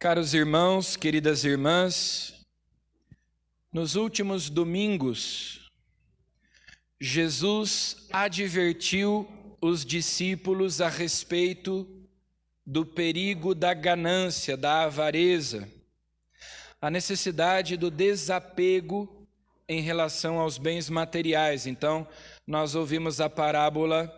Caros irmãos, queridas irmãs, nos últimos domingos, Jesus advertiu os discípulos a respeito do perigo da ganância, da avareza, a necessidade do desapego em relação aos bens materiais. Então, nós ouvimos a parábola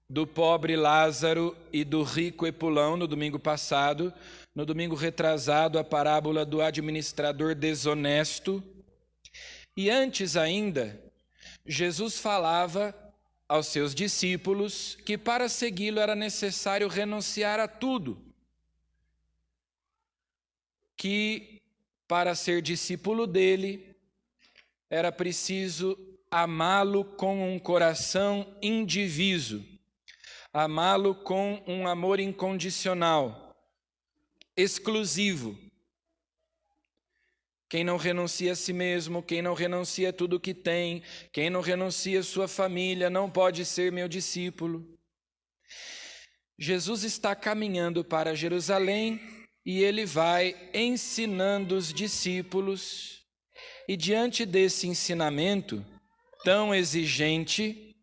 do pobre Lázaro e do rico Epulão no domingo passado. No domingo retrasado, a parábola do administrador desonesto. E antes ainda, Jesus falava aos seus discípulos que para segui-lo era necessário renunciar a tudo. Que para ser discípulo dele, era preciso amá-lo com um coração indiviso, amá-lo com um amor incondicional, exclusivo. Quem não renuncia a si mesmo, quem não renuncia a tudo o que tem, quem não renuncia a sua família, não pode ser meu discípulo. Jesus está caminhando para Jerusalém e ele vai ensinando os discípulos. E diante desse ensinamento tão exigente,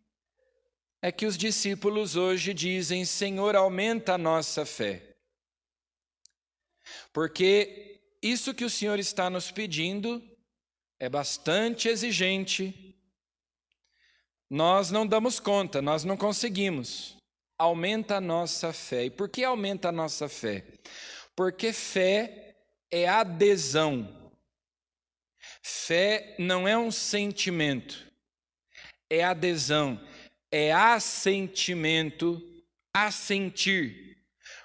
é que os discípulos hoje dizem: Senhor, aumenta a nossa fé. Porque isso que o Senhor está nos pedindo é bastante exigente. Nós não damos conta, nós não conseguimos. Aumenta a nossa fé. E por que aumenta a nossa fé? Porque fé é adesão. Fé não é um sentimento, é adesão, é assentimento, assentir.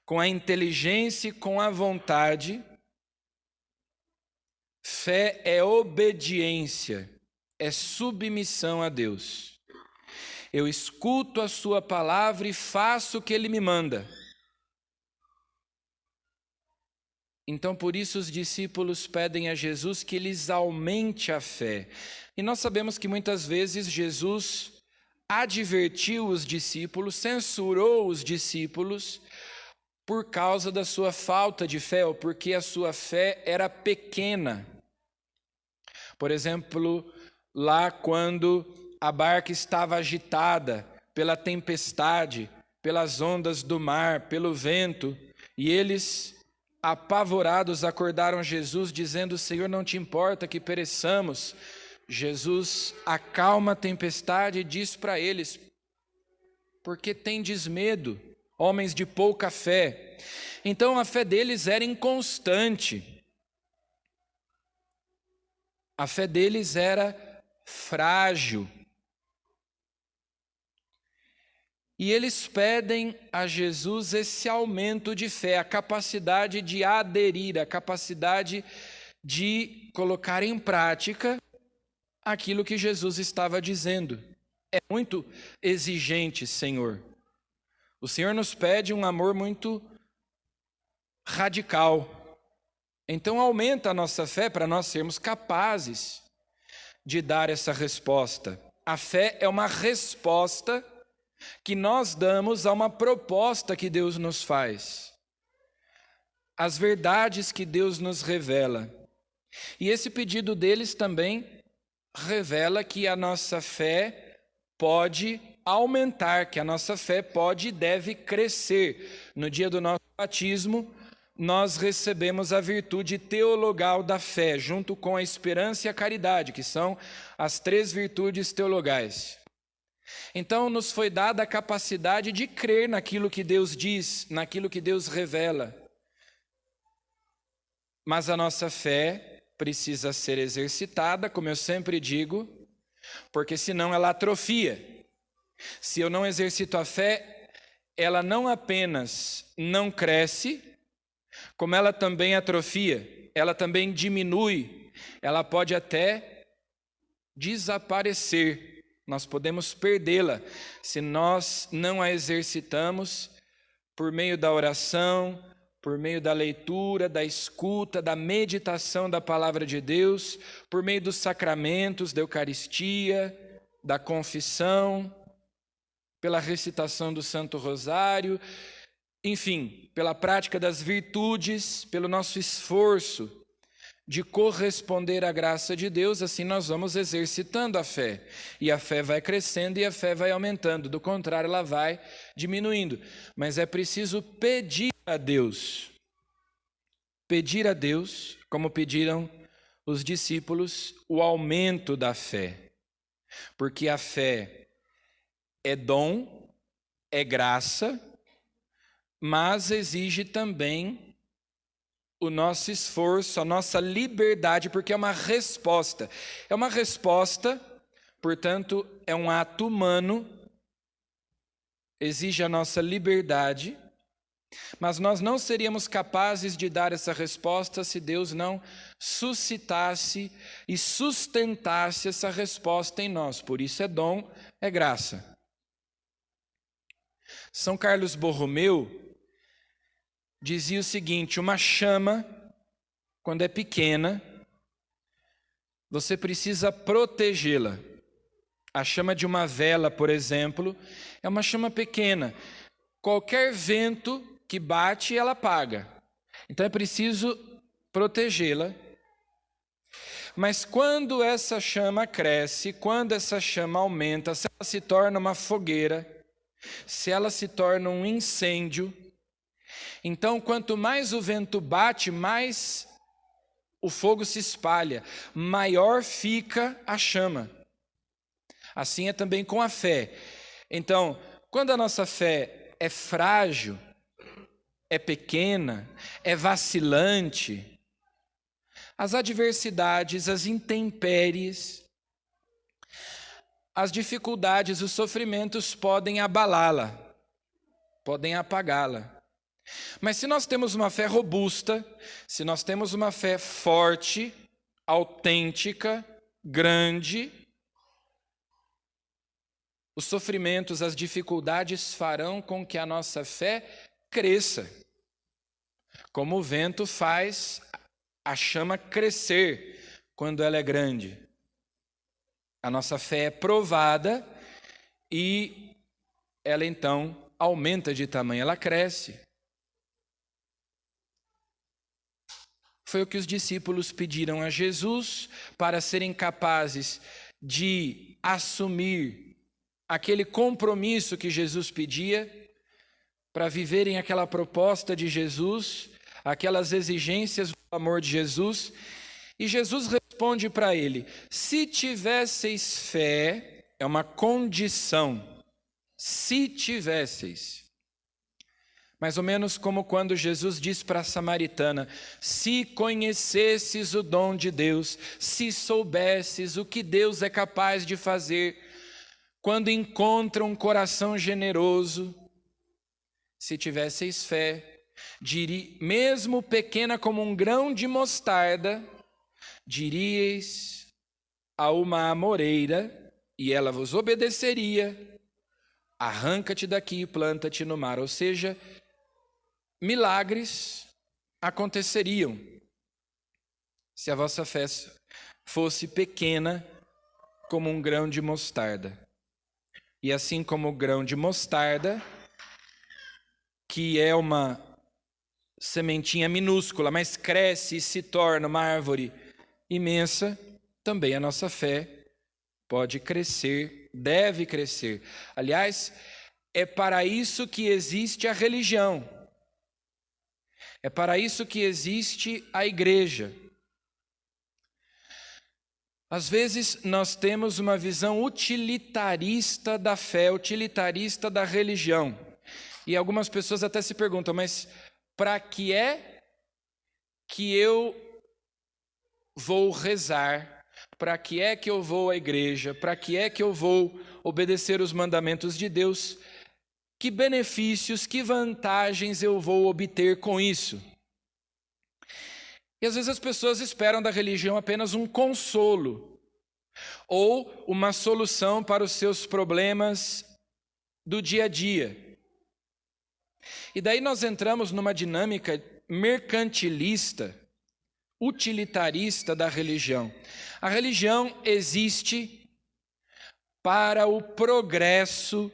Com a inteligência e com a vontade. Fé é obediência, é submissão a Deus. Eu escuto a sua palavra e faço o que ele me manda. Então, por isso, os discípulos pedem a Jesus que lhes aumente a fé. E nós sabemos que muitas vezes Jesus advertiu os discípulos, censurou os discípulos, por causa da sua falta de fé, ou porque a sua fé era pequena. Por exemplo, lá quando a barca estava agitada pela tempestade, pelas ondas do mar, pelo vento, e eles, apavorados, acordaram Jesus, dizendo: Senhor, não te importa que pereçamos? Jesus acalma a tempestade e diz para eles: por que tendes medo, homens de pouca fé? Então a fé deles era inconstante. A fé deles era frágil. E eles pedem a Jesus esse aumento de fé, a capacidade de aderir, a capacidade de colocar em prática aquilo que Jesus estava dizendo. É muito exigente, Senhor. O Senhor nos pede um amor muito radical. Então aumenta a nossa fé para nós sermos capazes de dar essa resposta. A fé é uma resposta que nós damos a uma proposta que Deus nos faz. As verdades que Deus nos revela. E esse pedido deles também revela que a nossa fé pode aumentar, que a nossa fé pode e deve crescer. No dia do nosso batismo, nós recebemos a virtude teologal da fé, junto com a esperança e a caridade, que são as 3 virtudes teologais. Então, nos foi dada a capacidade de crer naquilo que Deus diz, naquilo que Deus revela. Mas a nossa fé precisa ser exercitada, como eu sempre digo, porque senão ela atrofia. Se eu não exercito a fé, ela não apenas não cresce, como ela também atrofia, ela também diminui, ela pode até desaparecer. Nós podemos perdê-la se nós não a exercitamos por meio da oração, por meio da leitura, da escuta, da meditação da palavra de Deus, por meio dos sacramentos, da Eucaristia, da confissão, pela recitação do Santo Rosário, enfim, pela prática das virtudes, pelo nosso esforço de corresponder à graça de Deus, assim nós vamos exercitando a fé. E a fé vai crescendo e a fé vai aumentando. Do contrário, ela vai diminuindo. Mas é preciso pedir a Deus. Pedir a Deus, como pediram os discípulos, o aumento da fé. Porque a fé é dom, é graça, mas exige também o nosso esforço, a nossa liberdade, porque é uma resposta. É uma resposta, portanto, é um ato humano, exige a nossa liberdade, mas nós não seríamos capazes de dar essa resposta se Deus não suscitasse e sustentasse essa resposta em nós. Por isso é dom, é graça. São Carlos Borromeu dizia o seguinte: uma chama, quando é pequena, você precisa protegê-la. A chama de uma vela, por exemplo, é uma chama pequena. Qualquer vento que bate, ela apaga. Então é preciso protegê-la. Mas quando essa chama cresce, quando essa chama aumenta, se ela se torna uma fogueira, se ela se torna um incêndio, então, quanto mais o vento bate, mais o fogo se espalha, maior fica a chama. Assim é também com a fé. Então, quando a nossa fé é frágil, é pequena, é vacilante, as adversidades, as intempéries, as dificuldades, os sofrimentos podem abalá-la, podem apagá-la. Mas se nós temos uma fé robusta, se nós temos uma fé forte, autêntica, grande, os sofrimentos, as dificuldades farão com que a nossa fé cresça. Como o vento faz a chama crescer quando ela é grande. A nossa fé é provada e ela então aumenta de tamanho, ela cresce. Foi o que os discípulos pediram a Jesus para serem capazes de assumir aquele compromisso que Jesus pedia, para viverem aquela proposta de Jesus, aquelas exigências do amor de Jesus. E Jesus responde para ele: se tivesseis fé, é uma condição, se tivesseis. Mais ou menos como quando Jesus diz para a samaritana: se conhecesses o dom de Deus, se soubesses o que Deus é capaz de fazer, quando encontra um coração generoso, se tivesseis fé, mesmo pequena como um grão de mostarda, diríeis a uma amoreira, e ela vos obedeceria: arranca-te daqui e planta-te no mar. Ou seja, milagres aconteceriam se a vossa fé fosse pequena como um grão de mostarda. E assim como o grão de mostarda, que é uma sementinha minúscula, mas cresce e se torna uma árvore imensa, também a nossa fé pode crescer, deve crescer. Aliás, é para isso que existe a religião. É para isso que existe a igreja. Às vezes nós temos uma visão utilitarista da fé, utilitarista da religião. E algumas pessoas até se perguntam: mas para que é que eu vou rezar? Para que é que eu vou à igreja? Para que é que eu vou obedecer os mandamentos de Deus? Que benefícios, que vantagens eu vou obter com isso? E às vezes as pessoas esperam da religião apenas um consolo ou uma solução para os seus problemas do dia a dia. E daí nós entramos numa dinâmica mercantilista, utilitarista da religião. A religião existe para o progresso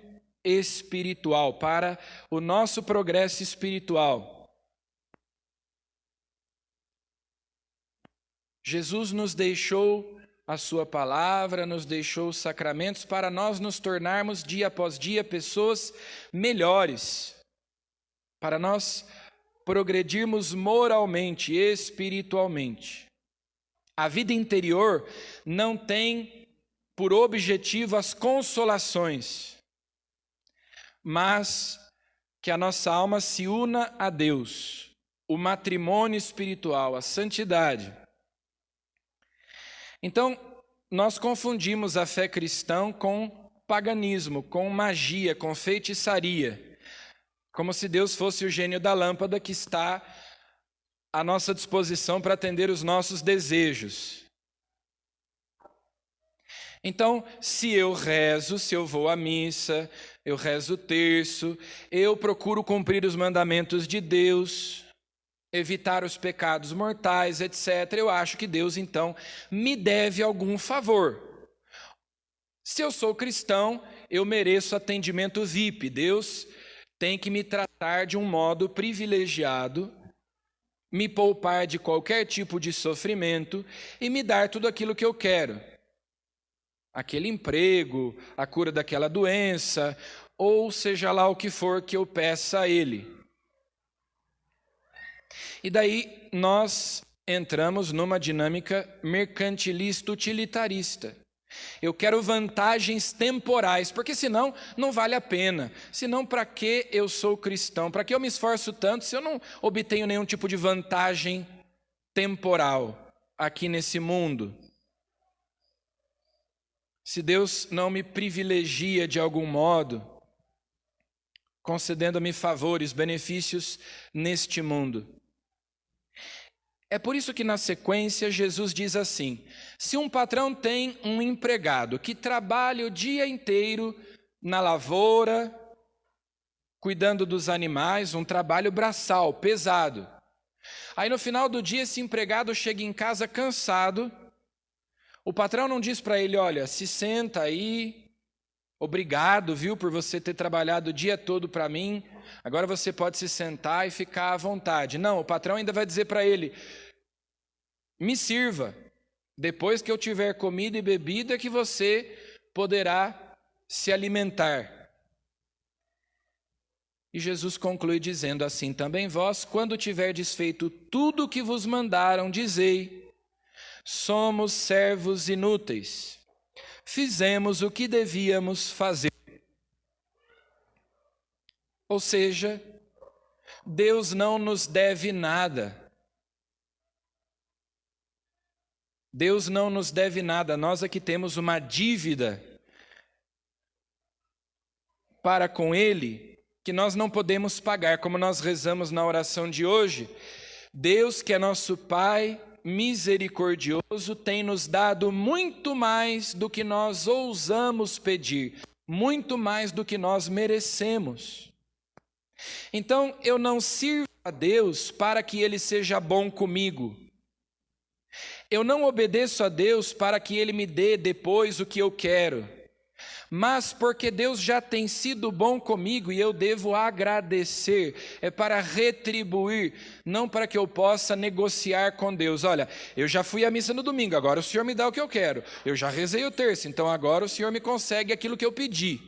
espiritual, para o nosso progresso espiritual. Jesus nos deixou a sua palavra, nos deixou os sacramentos para nós nos tornarmos dia após dia pessoas melhores, para nós progredirmos moralmente, espiritualmente. A vida interior não tem por objetivo as consolações, mas que a nossa alma se una a Deus, o matrimônio espiritual, a santidade. Então, nós confundimos a fé cristã com paganismo, com magia, com feitiçaria, como se Deus fosse o gênio da lâmpada que está à nossa disposição para atender os nossos desejos. Então, se eu rezo, se eu vou à missa, eu rezo o terço, eu procuro cumprir os mandamentos de Deus, evitar os pecados mortais, etc., eu acho que Deus, então, me deve algum favor. Se eu sou cristão, eu mereço atendimento VIP. Deus tem que me tratar de um modo privilegiado, me poupar de qualquer tipo de sofrimento e me dar tudo aquilo que eu quero. Aquele emprego, a cura daquela doença, ou seja lá o que for que eu peça a Ele. E daí nós entramos numa dinâmica mercantilista, utilitarista. Eu quero vantagens temporais, porque senão não vale a pena. Senão, para que eu sou cristão? Para que eu me esforço tanto se eu não obtenho nenhum tipo de vantagem temporal aqui nesse mundo? Se Deus não me privilegia de algum modo, concedendo-me favores, benefícios neste mundo. É por isso que na sequência Jesus diz assim: se um patrão tem um empregado que trabalha o dia inteiro na lavoura, cuidando dos animais, um trabalho braçal, pesado. Aí no final do dia esse empregado chega em casa cansado, o patrão não diz para ele: olha, se senta aí, obrigado, viu, por você ter trabalhado o dia todo para mim, agora você pode se sentar e ficar à vontade. Não, o patrão ainda vai dizer para ele: me sirva, depois que eu tiver comida e bebida que você poderá se alimentar. E Jesus conclui dizendo assim: também vós, quando tiverdes feito tudo o que vos mandaram, dizei: somos servos inúteis, fizemos o que devíamos fazer. Ou seja, Deus não nos deve nada. Deus não nos deve nada, nós aqui temos uma dívida para com Ele que nós não podemos pagar, como nós rezamos na oração de hoje. Deus, que é nosso Pai misericordioso, tem nos dado muito mais do que nós ousamos pedir, muito mais do que nós merecemos. Então, eu não sirvo a Deus para que Ele seja bom comigo. Eu não obedeço a Deus para que Ele me dê depois o que eu quero, mas porque Deus já tem sido bom comigo e eu devo agradecer, é para retribuir, não para que eu possa negociar com Deus. Olha, eu já fui à missa no domingo, agora o Senhor me dá o que eu quero. Eu já rezei o terço, então agora o Senhor me consegue aquilo que eu pedi.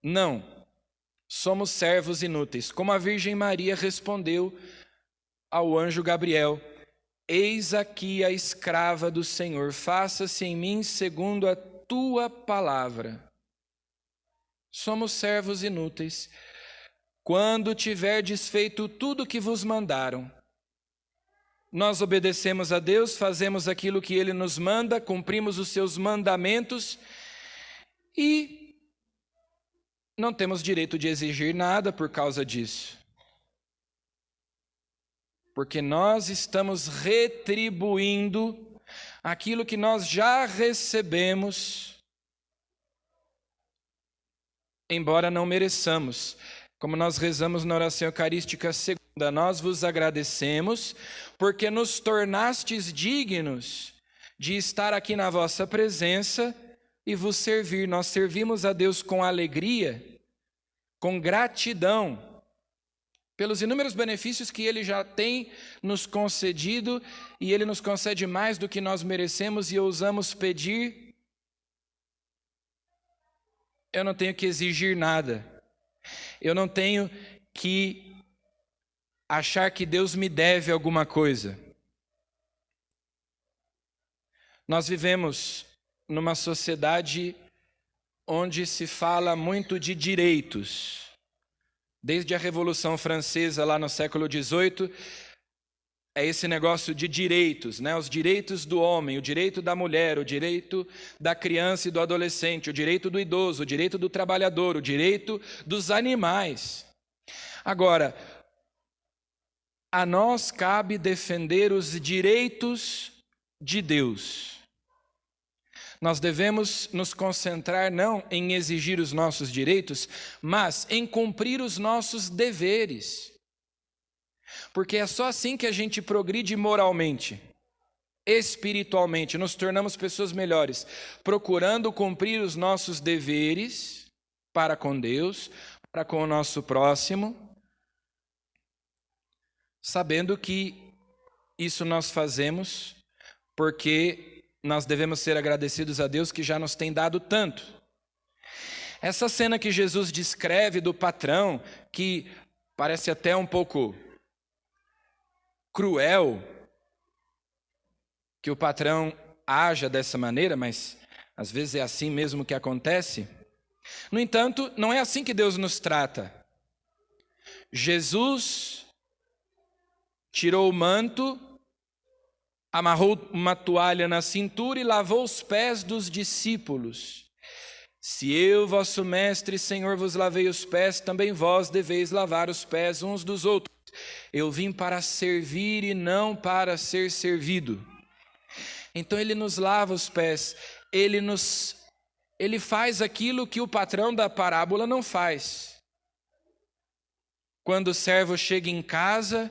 Não, somos servos inúteis. Como a Virgem Maria respondeu ao anjo Gabriel: eis aqui a escrava do Senhor, faça-se em mim segundo a tua palavra. Somos servos inúteis. Quando tiverdes feito tudo o que vos mandaram, nós obedecemos a Deus, fazemos aquilo que Ele nos manda, cumprimos os seus mandamentos e não temos direito de exigir nada por causa disso. Porque nós estamos retribuindo aquilo que nós já recebemos, embora não mereçamos. Como nós rezamos na oração eucarística segunda: nós vos agradecemos, porque nos tornastes dignos de estar aqui na vossa presença e vos servir. Nós servimos a Deus com alegria, com gratidão, pelos inúmeros benefícios que Ele já tem nos concedido, e Ele nos concede mais do que nós merecemos e ousamos pedir. Eu não tenho que exigir nada. Eu não tenho que achar que Deus me deve alguma coisa. Nós vivemos numa sociedade onde se fala muito de direitos. Desde a Revolução Francesa, lá no século XVIII, é esse negócio de direitos, né? Os direitos do homem, o direito da mulher, o direito da criança e do adolescente, o direito do idoso, o direito do trabalhador, o direito dos animais. Agora, a nós cabe defender os direitos de Deus. Nós devemos nos concentrar não em exigir os nossos direitos, mas em cumprir os nossos deveres. Porque é só assim que a gente progride moralmente, espiritualmente, nos tornamos pessoas melhores, procurando cumprir os nossos deveres para com Deus, para com o nosso próximo, sabendo que isso nós fazemos porque nós devemos ser agradecidos a Deus que já nos tem dado tanto. Essa cena que Jesus descreve do patrão, que parece até um pouco cruel, que o patrão haja dessa maneira, mas às vezes é assim mesmo que acontece. No entanto, não é assim que Deus nos trata. Jesus tirou o manto, amarrou uma toalha na cintura e lavou os pés dos discípulos. Se eu, vosso mestre e Senhor, vos lavei os pés, também vós deveis lavar os pés uns dos outros. Eu vim para servir e não para ser servido. Então ele nos lava os pés, ele faz aquilo que o patrão da parábola não faz. Quando o servo chega em casa,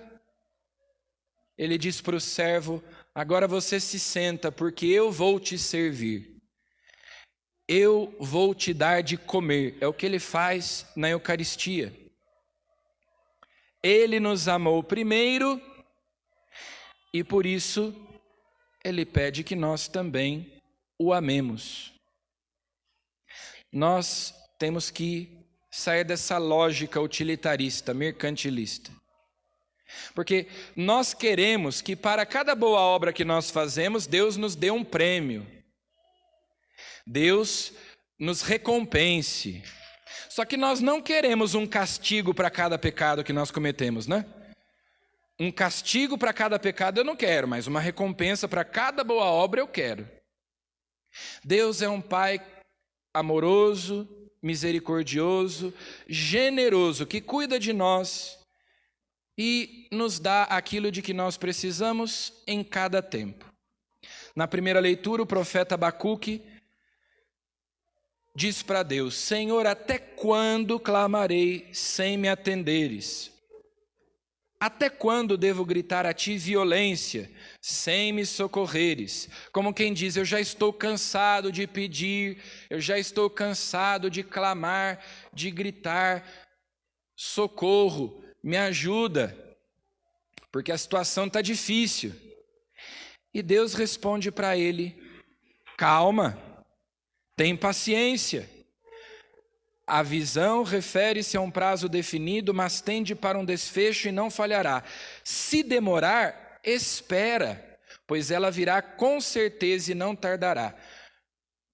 ele diz para o servo: agora você se senta, porque eu vou te servir. Eu vou te dar de comer. É o que ele faz na Eucaristia. Ele nos amou primeiro e por isso ele pede que nós também o amemos. Nós temos que sair dessa lógica utilitarista, mercantilista. Porque nós queremos que para cada boa obra que nós fazemos, Deus nos dê um prêmio. Deus nos recompense. Só que nós não queremos um castigo para cada pecado que nós cometemos, né? Um castigo para cada pecado eu não quero, mas uma recompensa para cada boa obra eu quero. Deus é um Pai amoroso, misericordioso, generoso, que cuida de nós e nos dá aquilo de que nós precisamos em cada tempo. Na primeira leitura, o profeta Abacuque diz para Deus: Senhor, até quando clamarei sem me atenderes? Até quando devo gritar a ti violência, sem me socorreres? Como quem diz: eu já estou cansado de pedir, eu já estou cansado de clamar, de gritar, socorro, me ajuda, porque a situação está difícil. E Deus responde para ele: calma, tem paciência. A visão refere-se a um prazo definido, mas tende para um desfecho e não falhará. Se demorar, espera, pois ela virá com certeza e não tardará.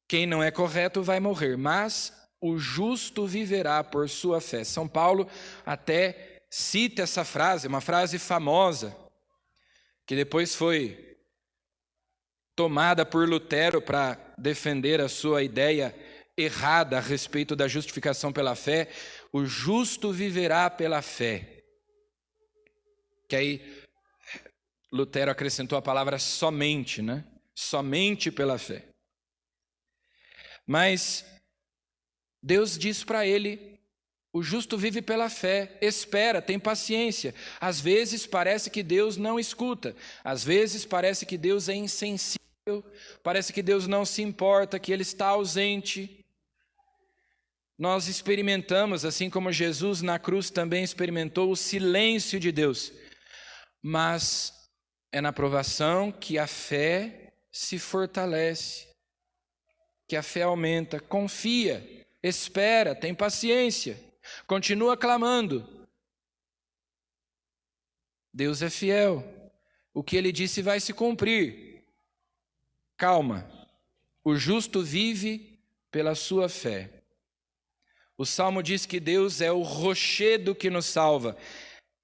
Quem não é correto vai morrer, mas o justo viverá por sua fé. São Paulo até cita essa frase, uma frase famosa, que depois foi tomada por Lutero para defender a sua ideia errada a respeito da justificação pela fé. O justo viverá pela fé. Que aí Lutero acrescentou a palavra somente, né? Somente pela fé. Mas Deus diz para ele: o justo vive pela fé, espera, tem paciência. Às vezes parece que Deus não escuta, às vezes parece que Deus é insensível parece que Deus não se importa, que Ele está ausente. Nós experimentamos, assim como Jesus na cruz também experimentou, o silêncio de Deus. Mas é na provação que a fé se fortalece, que a fé aumenta. Confia, espera, tem paciência, continua clamando. Deus é fiel, o que Ele disse vai se cumprir. Calma, o justo vive pela sua fé. O Salmo diz que Deus é o rochedo que nos salva,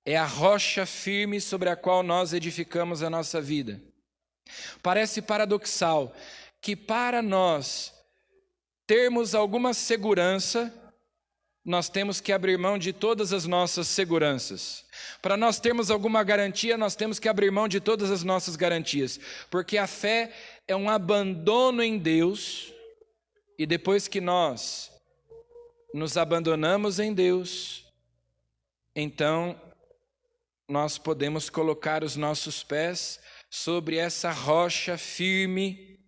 é a rocha firme sobre a qual nós edificamos a nossa vida. Parece paradoxal que para nós termos alguma segurança, nós temos que abrir mão de todas as nossas seguranças. Para nós termos alguma garantia, nós temos que abrir mão de todas as nossas garantias, porque a fé é um abandono em Deus, e depois que nós nos abandonamos em Deus, então nós podemos colocar os nossos pés sobre essa rocha firme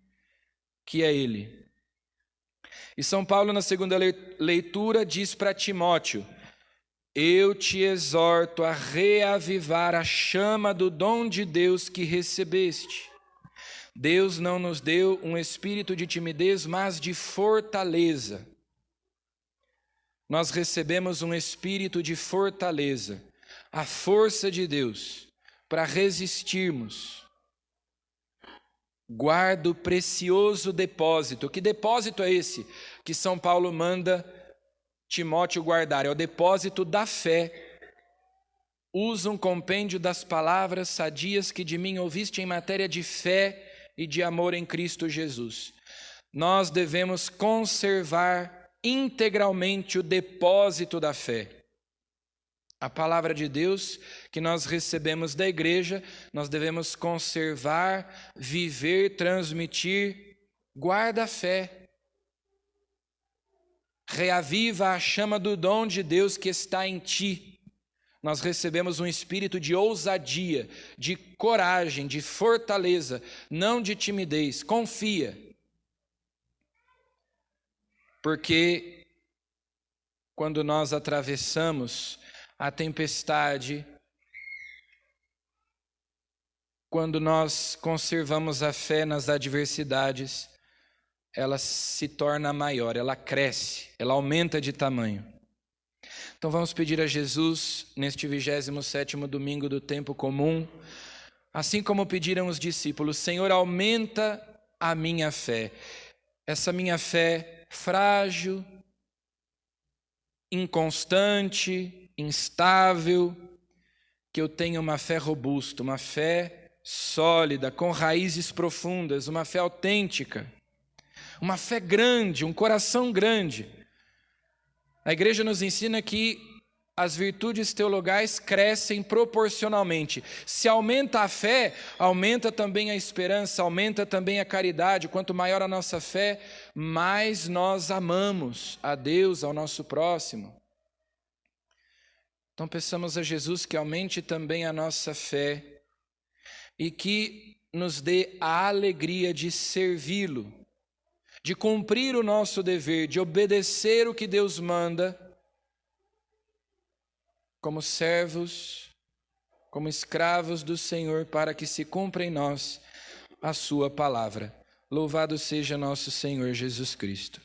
que é Ele. E São Paulo, na segunda leitura, diz para Timóteo: eu te exorto a reavivar a chama do dom de Deus que recebeste. Deus não nos deu um espírito de timidez, mas de fortaleza. Nós recebemos um espírito de fortaleza, a força de Deus para resistirmos. Guarda o precioso depósito. Que depósito é esse que São Paulo manda Timóteo guardar? É o depósito da fé. Usa um compêndio das palavras sadias que de mim ouviste em matéria de fé e de amor em Cristo Jesus. Nós devemos conservar integralmente o depósito da fé. A palavra de Deus que nós recebemos da igreja, nós devemos conservar, viver, transmitir. Guarda a fé. Reaviva a chama do dom de Deus que está em ti. Nós recebemos um espírito de ousadia, de coragem, de fortaleza, não de timidez. Confia. Porque quando nós atravessamos a tempestade, quando nós conservamos a fé nas adversidades, ela se torna maior, ela cresce, ela aumenta de tamanho. Então vamos pedir a Jesus, neste 27º domingo do tempo comum, assim como pediram os discípulos: Senhor, aumenta a minha fé. Essa minha fé frágil, inconstante, instável, que eu tenha uma fé robusta, uma fé sólida, com raízes profundas, uma fé autêntica, uma fé grande, um coração grande. A igreja nos ensina que as virtudes teologais crescem proporcionalmente. Se aumenta a fé, aumenta também a esperança, aumenta também a caridade. Quanto maior a nossa fé, mais nós amamos a Deus, ao nosso próximo. Então peçamos a Jesus que aumente também a nossa fé e que nos dê a alegria de servi-lo, de cumprir o nosso dever, de obedecer o que Deus manda, como servos, como escravos do Senhor, para que se cumpra em nós a sua palavra. Louvado seja nosso Senhor Jesus Cristo.